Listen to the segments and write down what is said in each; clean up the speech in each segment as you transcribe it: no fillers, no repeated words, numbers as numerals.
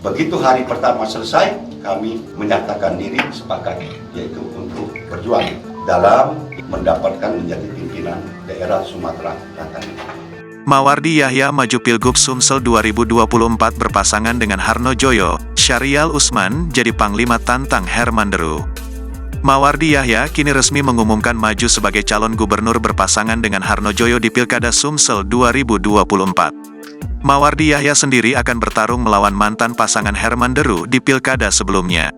Begitu hari pertama selesai, kami menyatakan diri sepakat, yaitu untuk berjuang dalam mendapatkan menjadi pimpinan daerah Sumatera Selatan. Mawardi Yahya maju Pilgub Sumsel 2024 berpasangan dengan Harno Joyo, Syahrial Usman jadi Panglima tantang Herman Deru. Mawardi Yahya kini resmi mengumumkan maju sebagai calon gubernur berpasangan dengan Harno Joyo di Pilkada Sumsel 2024. Mawardi Yahya sendiri akan bertarung melawan mantan pasangan Herman Deru di Pilkada sebelumnya.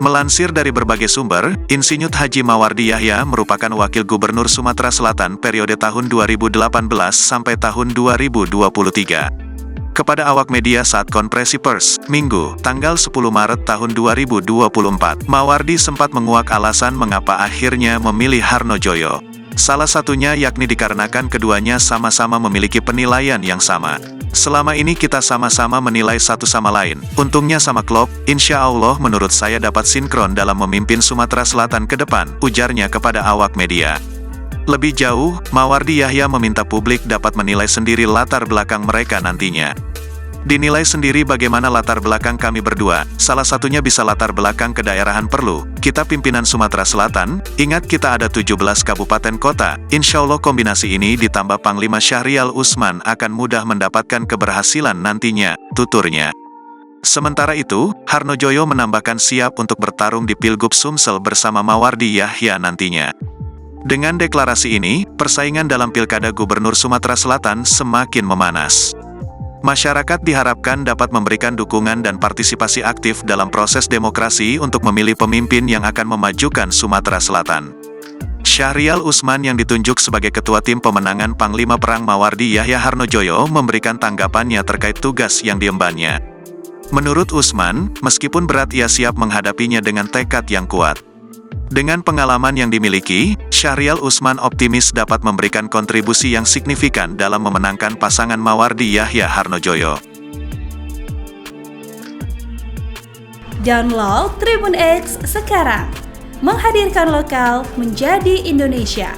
Melansir dari berbagai sumber, Insinyur Haji Mawardi Yahya merupakan Wakil Gubernur Sumatera Selatan periode tahun 2018 sampai tahun 2023. Kepada awak media saat konferensi pers, Minggu, tanggal 10 Maret tahun 2024, Mawardi sempat menguak alasan mengapa akhirnya memilih Harno Joyo. Salah satunya yakni dikarenakan keduanya sama-sama memiliki penilaian yang sama. Selama ini kita sama-sama menilai satu sama lain. Untungnya sama klop, insya Allah menurut saya dapat sinkron dalam memimpin Sumatera Selatan ke depan, ujarnya kepada awak media. Lebih jauh, Mawardi Yahya meminta publik dapat menilai sendiri latar belakang mereka nantinya. Dinilai sendiri bagaimana latar belakang kami berdua, salah satunya bisa latar belakang kedaerahan perlu. Kita pimpinan Sumatera Selatan, ingat kita ada 17 kabupaten kota, insya Allah kombinasi ini ditambah Panglima Syahrial Usman akan mudah mendapatkan keberhasilan nantinya, tuturnya. Sementara itu, Harno Joyo menambahkan siap untuk bertarung di Pilgub Sumsel bersama Mawardi Yahya nantinya. Dengan deklarasi ini, persaingan dalam Pilkada Gubernur Sumatera Selatan semakin memanas. Masyarakat diharapkan dapat memberikan dukungan dan partisipasi aktif dalam proses demokrasi untuk memilih pemimpin yang akan memajukan Sumatera Selatan. Syahrial Usman yang ditunjuk sebagai Ketua Tim Pemenangan Panglima Perang Mawardi Yahya Harno Joyo memberikan tanggapannya terkait tugas yang diembannya. Menurut Usman, meskipun berat ia siap menghadapinya dengan tekad yang kuat. Dengan pengalaman yang dimiliki, Syahrial Usman optimis dapat memberikan kontribusi yang signifikan dalam memenangkan pasangan Mawardi Yahya Harno Joyo. Download Tribun X sekarang, menghadirkan lokal menjadi Indonesia.